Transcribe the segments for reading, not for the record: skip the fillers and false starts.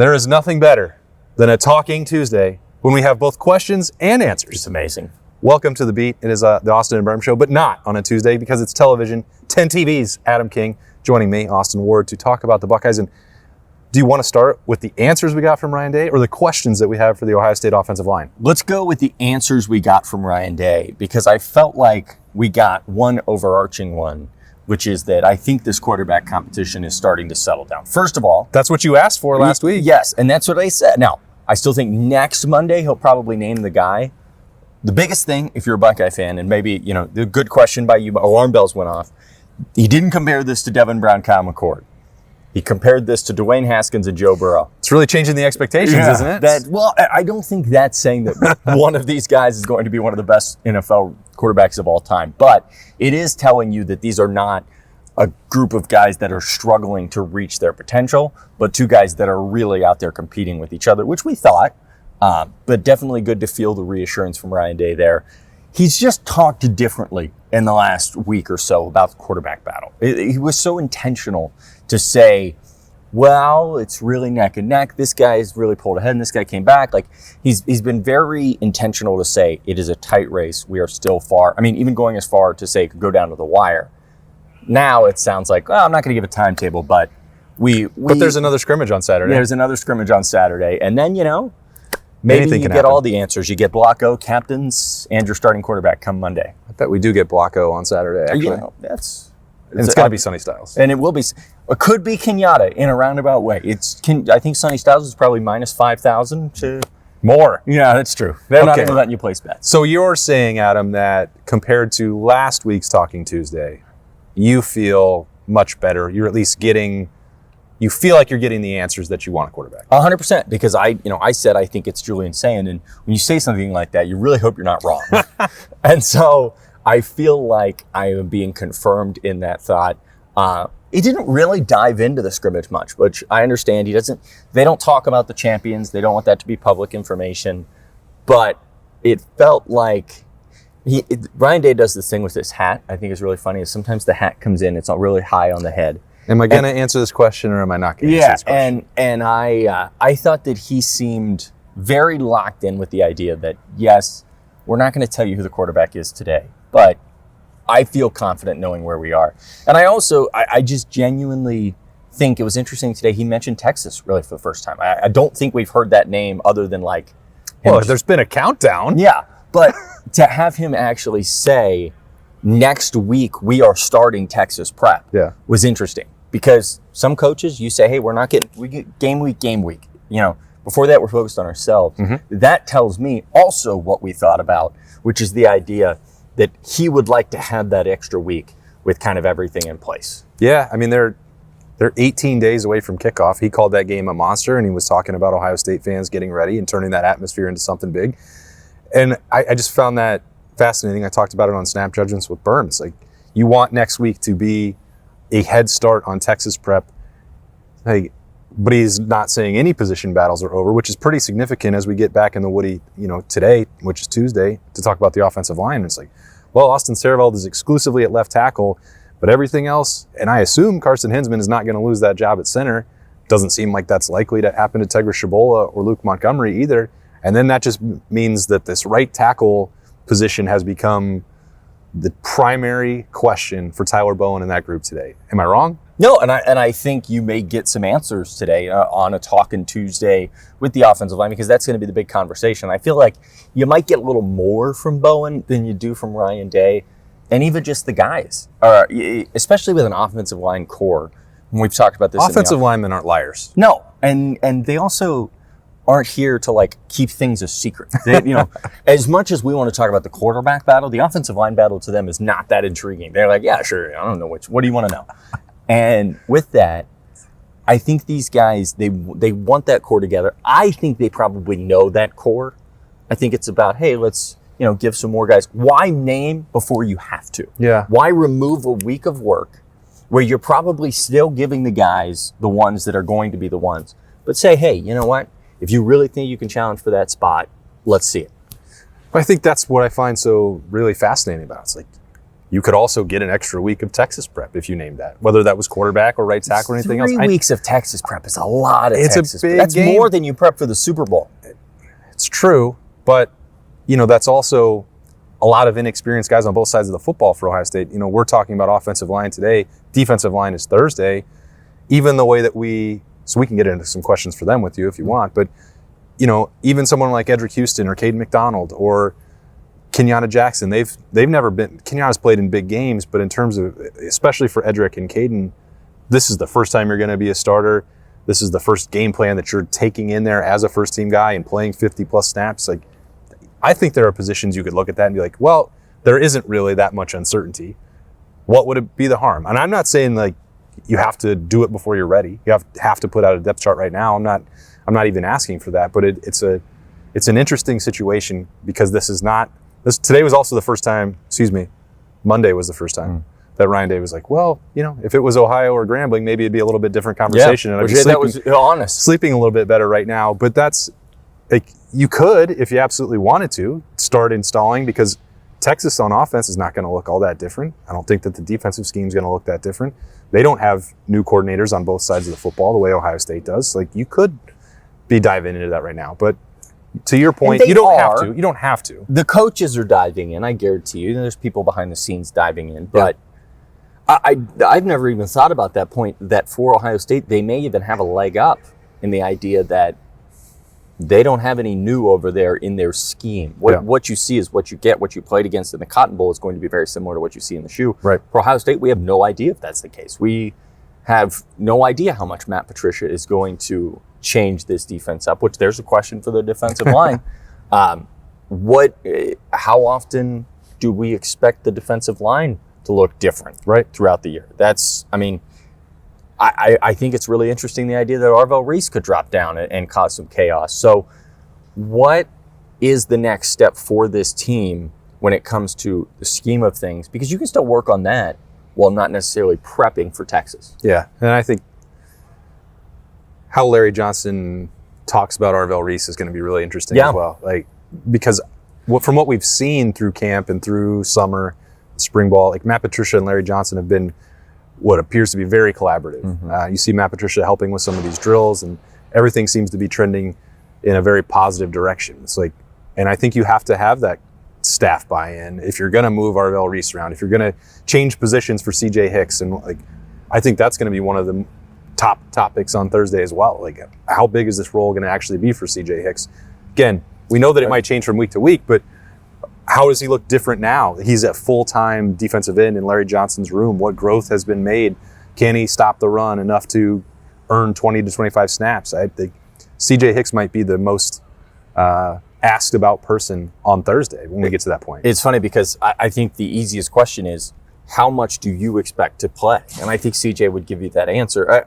There is nothing better than a Talking Tuesday when we have both questions and answers. It's amazing. Welcome to The Beat. It is the Austin and Berm Show, but not on a Tuesday because it's television. 10 TVs. Adam King joining me, Austin Ward, to talk about the Buckeyes. And do you want to start with the answers we got from Ryan Day or the questions that we have for the Ohio State offensive line? Let's go with the answers we got from Ryan Day, because I felt like we got one overarching one, which is that I think this quarterback competition is starting to settle down. First of all, that's what you asked for last week. Yes, and that's what I said. Now, I still think next Monday he'll probably name the guy. The biggest thing, if you're a Buckeye fan, and maybe, the good question by you, alarm bells went off. He didn't compare this to Devin Brown, Kyle McCord. He compared this to Dwayne Haskins and Joe Burrow. It's really changing the expectations, isn't it? Well, I don't think that's saying that one of these guys is going to be one of the best NFL quarterbacks of all time. But it is telling you that these are not a group of guys that are struggling to reach their potential, but two guys that are really out there competing with each other, which we thought. But definitely good to feel the reassurance from Ryan Day there. He's just talked differently in the last week or so about the quarterback battle. He was so intentional to say, well, it's really neck and neck. This guy's really pulled ahead and this guy came back. Like he's been very intentional to say it is a tight race. We are still far. I mean, even going as far to say it could go down to the wire. Now it sounds like, well, I'm not going to give a timetable, but But there's another scrimmage on Saturday. There's another scrimmage on Saturday. And then, maybe you get all the answers. You get Blocko, captains, and your starting quarterback come Monday. I bet we do get Blocko on Saturday, actually. It's got to be Sonny Styles. And it will be. It could be Kenyatta in a roundabout way. I think Sonny Styles is probably minus 5,000 to... More. Yeah, that's true. They're not even letting you place bets. So you're saying, Adam, that compared to last week's Talking Tuesday, you feel much better. You're at least you feel like you're getting the answers that you want a quarterback. 100%, because I said I think it's Julian Sand, and when you say something like that, you really hope you're not wrong. And so I feel like I am being confirmed in that thought. He didn't really dive into the scrimmage much, which I understand. They don't talk about the champions. They don't want that to be public information. But it felt like Ryan Day does this thing with his hat. I think is really funny. Is sometimes the hat comes in, it's not really high on the head. Am I going to answer this question or am I not going to answer this question? And I thought that he seemed very locked in with the idea that, yes, we're not going to tell you who the quarterback is today, but I feel confident knowing where we are. And I just genuinely think it was interesting today. He mentioned Texas really for the first time. I don't think we've heard that name other than there's been a countdown. Yeah, but to have him actually say next week we are starting Texas prep was interesting, because some coaches, you say, hey, we get game week. Before that, we're focused on ourselves. Mm-hmm. That tells me also what we thought about, which is the idea that he would like to have that extra week with kind of everything in place. Yeah, I mean, they're 18 days away from kickoff. He called that game a monster, and he was talking about Ohio State fans getting ready and turning that atmosphere into something big. And I just found that fascinating. I talked about it on Snap Judgments with Burns. Like, you want next week to be a head start on Texas prep. But he's not saying any position battles are over, which is pretty significant as we get back in the Woody, today, which is Tuesday, to talk about the offensive line. It's like, well, Austin Sareveld is exclusively at left tackle, but everything else, and I assume Carson Hinsman is not going to lose that job at center. Doesn't seem like that's likely to happen to Tegra Shabola or Luke Montgomery either. And then that just means that this right tackle position has become the primary question for Tyler Bowen in that group today. Am I wrong? No, and I think you may get some answers today on a Talking Tuesday with the offensive line, because that's going to be the big conversation. I feel like you might get a little more from Bowen than you do from Ryan Day, and even just the guys, especially with an offensive line core. We've talked about this. Offensive linemen aren't liars. No, and they also aren't here to keep things a secret. As much as we want to talk about the quarterback battle, the offensive line battle to them is not that intriguing. They're like, yeah, sure, I don't know what do you want to know? And with that, I think these guys, they want that core together. I think they probably know that core. I think it's about, hey, let's, give some more guys. Why name before you have to? Yeah. Why remove a week of work where you're probably still giving the guys the ones that are going to be the ones, but say, hey, you know what? If you really think you can challenge for that spot, let's see it. I think that's what I find so really fascinating about it. It's like, You could also get an extra week of Texas prep if you named that, whether that was quarterback or right tackle or anything else. 3 weeks of Texas prep is a lot of It's Texas a big prep. That's game. more than you prep for the Super Bowl. It's true, but that's also a lot of inexperienced guys on both sides of the football for Ohio State. We're talking about offensive line today. Defensive line is Thursday. Even the way that so we can get into some questions for them with you if you want, but even someone like Edric Houston or Caden McDonald or Kenyatta Jackson, they've never been. Kenyatta's played in big games, but in terms of, especially for Edric and Caden, this is the first time you're going to be a starter. This is the first game plan that you're taking in there as a first team guy and playing 50 plus snaps. Like, I think there are positions you could look at that and be like, well, there isn't really that much uncertainty. What would it be the harm? And I'm not saying like you have to do it before you're ready. You have to put out a depth chart right now. I'm not even asking for that, but it's an interesting situation because today was also the first time, Monday was the first time that Ryan Day was like, well, if it was Ohio or Grambling, maybe it'd be a little bit different conversation. And I'd be that was honest. Sleeping a little bit better right now, but that's like, you could, if you absolutely wanted to, start installing because Texas on offense is not going to look all that different. I don't think that the defensive scheme is going to look that different. They don't have new coordinators on both sides of the football the way Ohio State does. Like, you could be diving into that right now, but to your point, you don't have to. You don't have to. The coaches are diving in. I guarantee you. There's people behind the scenes diving in. But I've never even thought about that point, that for Ohio State, they may even have a leg up in the idea that they don't have any new over there in their scheme. What you see is what you get. What you played against in the Cotton Bowl is going to be very similar to what you see in the shoe. Right. For Ohio State, we have no idea if that's the case. We have no idea how much Matt Patricia is going to change this defense up, which there's a question for the defensive line. How often do we expect the defensive line to look different throughout the year? I think it's really interesting, the idea that Arvell Reese could drop down and cause some chaos. So what is the next step for this team when it comes to the scheme of things? Because you can still work on that while not necessarily prepping for Texas. Yeah, and I think how Larry Johnson talks about Arvell Reese is going to be really interesting as well. Like, because from what we've seen through camp and through summer, spring ball, like Matt Patricia and Larry Johnson have been what appears to be very collaborative. You see Matt Patricia helping with some of these drills, and everything seems to be trending in a very positive direction. It's like, and I think you have to have that staff buy-in if you're going to move Arvell Reese around, if you're going to change positions for CJ Hicks, and like, I think that's going to be one of the top topics on Thursday as well. Like, how big is this role going to actually be for CJ Hicks? Again, we know that it might change from week to week, but how does he look different now? He's at full-time defensive end in Larry Johnson's room. What growth has been made? Can he stop the run enough to earn 20 to 25 snaps? I think CJ Hicks might be the most asked about person on Thursday when we get to that point. It's funny because I think the easiest question is, how much do you expect to play? And I think CJ would give you that answer.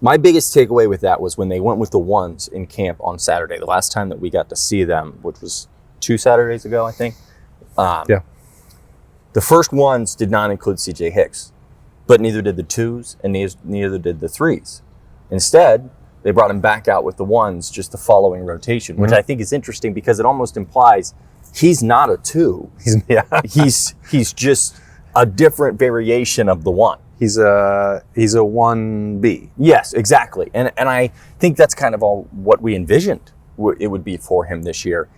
My biggest takeaway with that was when they went with the ones in camp on Saturday, the last time that we got to see them, which was 2 Saturdays ago, I think. The first ones did not include CJ Hicks, but neither did the 2s and neither did the 3s. Instead, they brought him back out with the 1s just the following rotation, which I think is interesting because it almost implies he's not a 2. He's just a different variation of the 1. He's a 1B. Yes, exactly. And I think that's kind of all what we envisioned it would be for him this year.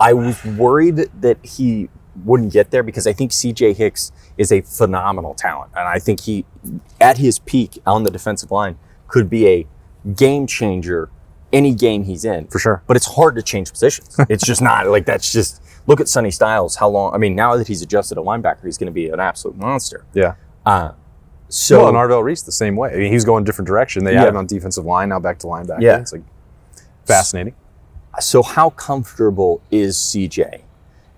I was worried that he wouldn't get there because I think CJ Hicks is a phenomenal talent. And I think he, at his peak on the defensive line, could be a game changer any game he's in. For sure. But it's hard to change positions. It's just not. Like, that's just, look at Sonny Styles, how long, now that he's adjusted a linebacker, he's going to be an absolute monster. Yeah. And Arvell Reese the same way. He's going a different direction. They added on defensive line, now back to linebacker. Yeah. It's like fascinating. So how comfortable is CJ?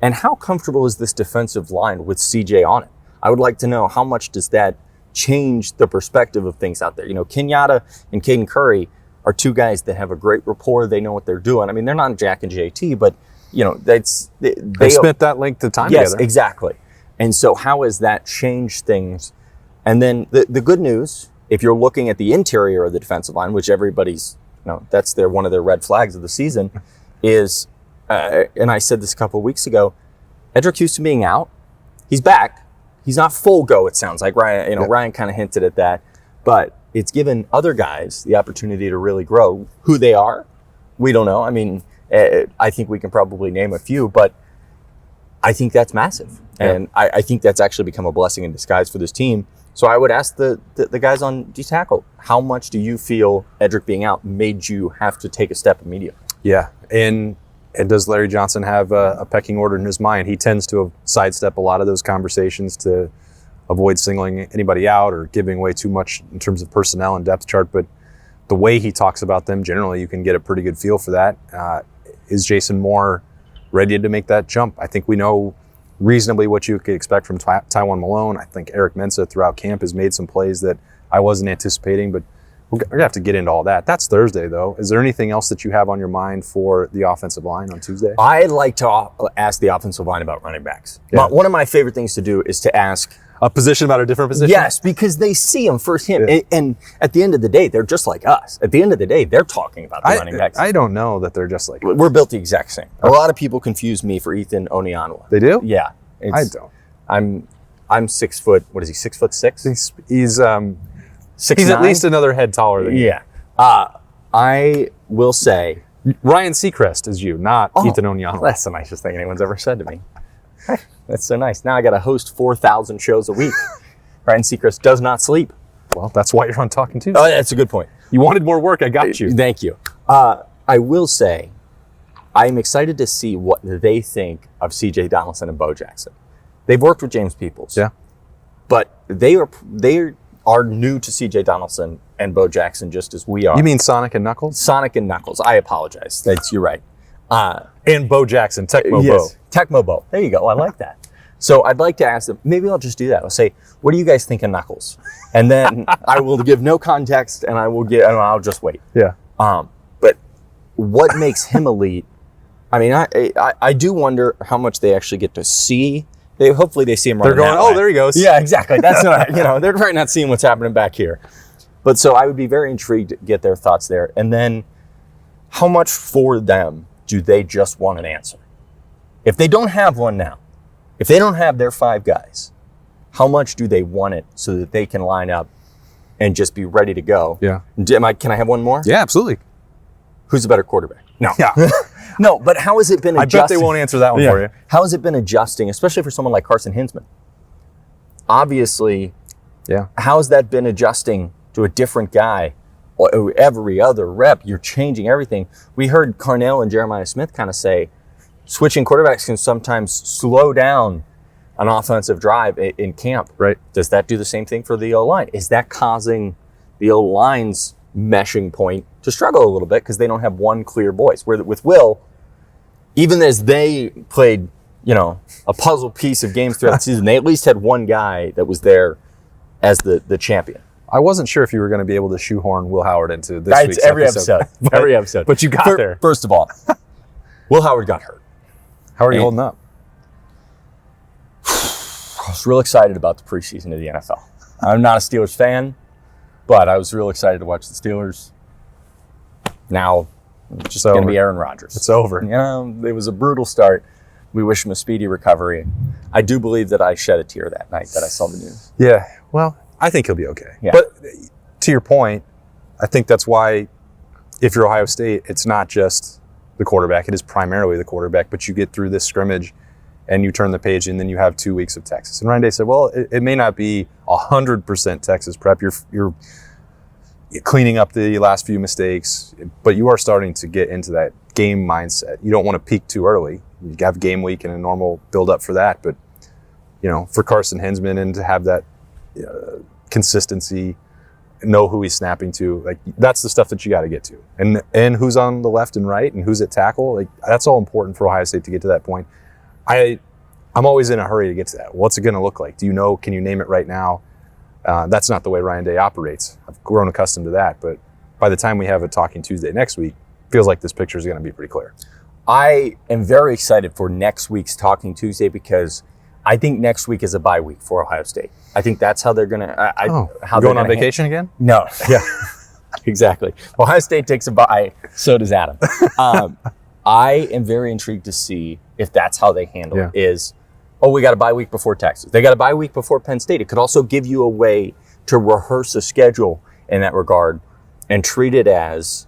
And how comfortable is this defensive line with CJ on it? I would like to know, how much does that change the perspective of things out there? Kenyatta and Caden Curry are 2 guys that have a great rapport. They know what they're doing. They're not Jack and JT, but they spent that length of time together. Yes, exactly. And so how has that changed things? And then the good news, if you're looking at the interior of the defensive line, which everybody's, that's one of their red flags of the season, is, and I said this a couple of weeks ago, Edric Houston being out, he's back. He's not full go, it sounds like. Ryan kind of hinted at that. But it's given other guys the opportunity to really grow. Who they are, we don't know. I mean, I think we can probably name a few, but I think that's massive. Yeah. And I think that's actually become a blessing in disguise for this team. So I would ask the guys on D-tackle, how much do you feel Edric being out made you have to take a step immediately? Yeah, and does Larry Johnson have a pecking order in his mind? He tends to sidestep a lot of those conversations to avoid singling anybody out or giving away too much in terms of personnel and depth chart. But the way he talks about them, generally, you can get a pretty good feel for that. Is Jason Moore ready to make that jump? I think we know reasonably what you could expect from Tywone Malone. I think Eric Mensah throughout camp has made some plays that I wasn't anticipating, but we're going to have to get into all that. That's Thursday, though. Is there anything else that you have on your mind for the offensive line on Tuesday? I'd like to ask the offensive line about running backs. Yeah. One of my favorite things to do is to ask a position about a different position? Yes, because they see them firsthand. Yeah. And at the end of the day, they're just like us. At the end of the day, they're talking about the running backs. I don't know that they're just like us. We're built the exact same. Okay. A lot of people confuse me for Ethan Onianwa. They do? Yeah. I don't. I'm 6 foot. What is he? 6'6"? He's at least another head taller than you. Yeah. I will say Ryan Seacrest is you, not Ethan Onianwa. That's the nicest thing anyone's ever said to me. That's so nice. Now I got to host 4,000 shows a week. Ryan Seacrest does not sleep. Well, that's why you're on Talking Tuesday. Oh, that's a good point. You wanted more work. I got you. Thank you. I will say I'm excited to see what they think of C.J. Donaldson and Bo Jackson. They've worked with James Peoples. Yeah. But they are new to C.J. Donaldson and Bo Jackson just as we are. You mean Sonic and Knuckles? Sonic and Knuckles. I apologize. You're right. And Bo Jackson, Tecmo yes. Bo. Tecmo Bo. There you go. I like that. So I'd like to ask them, maybe I'll just do that. I'll say, what do you guys think of Knuckles? And then I will give no context and I'll just wait. Yeah. But what makes him elite? I mean, I do wonder how much they actually get to see. Hopefully they see him running. They're going, that way. There he goes. Yeah, exactly. That's not, they're probably not seeing what's happening back here. But so I would be very intrigued to get their thoughts there. And then how much for them do they just want an answer? If they don't have one now, if they don't have their 5 guys, how much do they want it so that they can line up and just be ready to go? Yeah. Can I have one more? Yeah, absolutely. Who's a better quarterback? No. Yeah. No, but how has it been adjusting? I bet they won't answer that one for you. How has it been adjusting, especially for someone like Carson Hinsman? Obviously, how has that been adjusting to a different guy? Every other rep, you're changing everything. We heard Carnell and Jeremiah Smith kind of say, switching quarterbacks can sometimes slow down an offensive drive in camp. Right. Does that do the same thing for the O-line? Is that causing the O-line's meshing point to struggle a little bit because they don't have one clear voice? Where with Will, even as they played, a puzzle piece of games throughout the season, they at least had one guy that was there as the champion. I wasn't sure if you were going to be able to shoehorn Will Howard into this week's episode. Every episode. But you got there. First of all, Will Howard got hurt. How are you holding up? I was real excited about the preseason of the NFL. I'm not a Steelers fan, but I was real excited to watch the Steelers. Now, it's just going to be Aaron Rodgers. It's over. It was a brutal start. We wish him a speedy recovery. I do believe that I shed a tear that night that I saw the news. Yeah, well, I think he'll be okay. Yeah. But to your point, I think that's why if you're Ohio State, it's not just the quarterback. It is primarily the quarterback, but you get through this scrimmage and you turn the page and then you have 2 weeks of Texas. And Ryan Day said, well, it may not be 100% Texas prep. You're cleaning up the last few mistakes, but you are starting to get into that game mindset. You don't want to peak too early. You have game week and a normal build up for that. But, for Carson Hinsman and to have that consistency, know who he's snapping to, that's the stuff that you got to get to. And who's on the left and right and who's at tackle, that's all important for Ohio State to get to that point. I'm always in a hurry to get to that. What's it going to look like? Do you know? Can you name it right now? That's not the way Ryan Day operates. I've grown accustomed to that. But by the time we have a Talking Tuesday next week, it feels like this picture is going to be pretty clear. I am very excited for next week's Talking Tuesday because I think next week is a bye week for Ohio State. I think that's how they're going to... Going on vacation again? No. Yeah, exactly. Ohio State takes a bye. So does Adam. I am very intrigued to see if that's how they handle it. Is oh, we got a bye week before Texas. They got a bye week before Penn State. It could also give you a way to rehearse a schedule in that regard and treat it as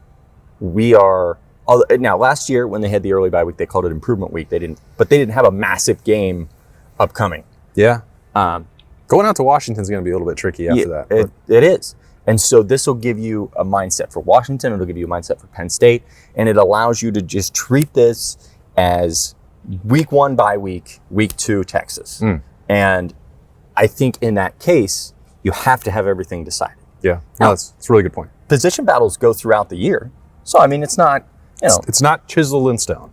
we are. Now, last year when they had the early bye week, they called it improvement week. They didn't have a massive game upcoming. Yeah. Going out to Washington is going to be a little bit tricky after that. It is. And so this will give you a mindset for Washington. It'll give you a mindset for Penn State. And it allows you to just treat this as week 1 bye week, week 2 Texas. And I think in that case, you have to have everything decided. Yeah. No, that's a really good point. Position battles go throughout the year. So, I mean, it's not, It's not chiseled in stone.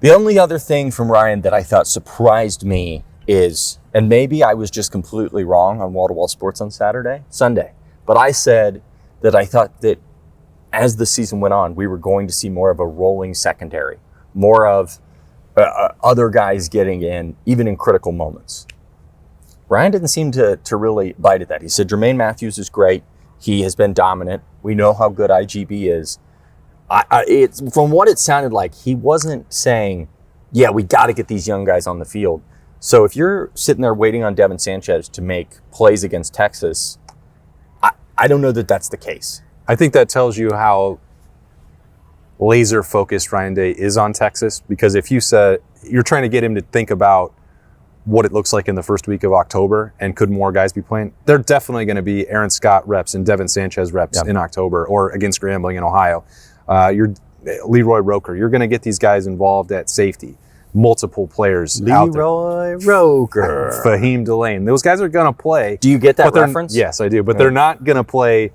The only other thing from Ryan that I thought surprised me is, and maybe I was just completely wrong on Wall to Wall Sports on Sunday, but I said that I thought that as the season went on, we were going to see more of a rolling secondary, more of other guys getting in, even in critical moments. Ryan didn't seem to really bite at that. He said Jermaine Matthews is great. He has been dominant. We know how good IGB is. It's from what it sounded like, he wasn't saying, yeah, we got to get these young guys on the field. So if you're sitting there waiting on Devin Sanchez to make plays against Texas, I don't know that that's the case. I think that tells you how laser focused Ryan Day is on Texas, because if you said you're trying to get him to think about what it looks like in the first week of October and could more guys be playing, they're definitely going to be Aaron Scott reps and Devin Sanchez reps in October or against Grambling in Ohio. You're Leroy Roker. You're going to get these guys involved at safety. Multiple players out there. Leroy Roker. Fahim Delane. Those guys are going to play. Do you get that reference? Yes, I do. But they're not going to play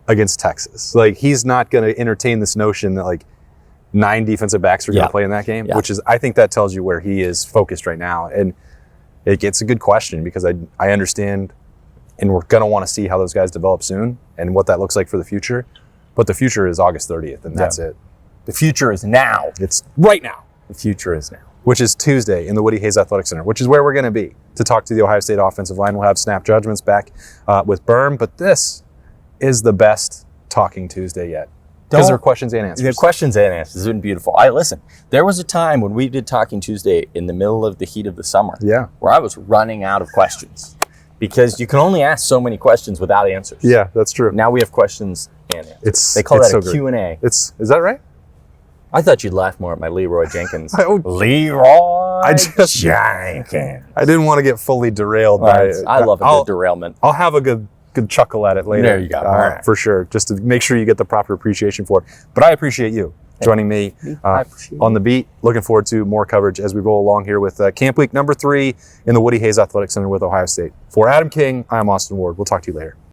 against Texas. Like, he's not going to entertain this notion that, like, 9 defensive backs are going to play in that game, which is, I think that tells you where he is focused right now. And it gets a good question, because I understand, and we're going to want to see how those guys develop soon and what that looks like for the future. But the future is August 30th, and that's it. The future is now. It's right now. The future is now. Which is Tuesday in the Woody Hayes Athletic Center, which is where we're going to be to talk to the Ohio State offensive line. We'll have snap judgments back with Berm, but this is the best Talking Tuesday yet. Because there are questions and answers. The questions and answers. It's been beautiful. Listen, there was a time when we did Talking Tuesday in the middle of the heat of the summer where I was running out of questions, because you can only ask so many questions without answers. Yeah, that's true. Now we have questions and answers. They call that a Q&A. Is that right? I thought you'd laugh more at my Leroy Jenkins. Leroy Jenkins. I didn't want to get fully derailed by it. I love a good derailment. I'll have a good chuckle at it later. There you go. All right. For sure, just to make sure you get the proper appreciation for it. But I appreciate you joining me on the beat. Looking forward to more coverage as we roll along here with Camp Week number 3 in the Woody Hayes Athletic Center with Ohio State. For Adam King, I'm Austin Ward. We'll talk to you later.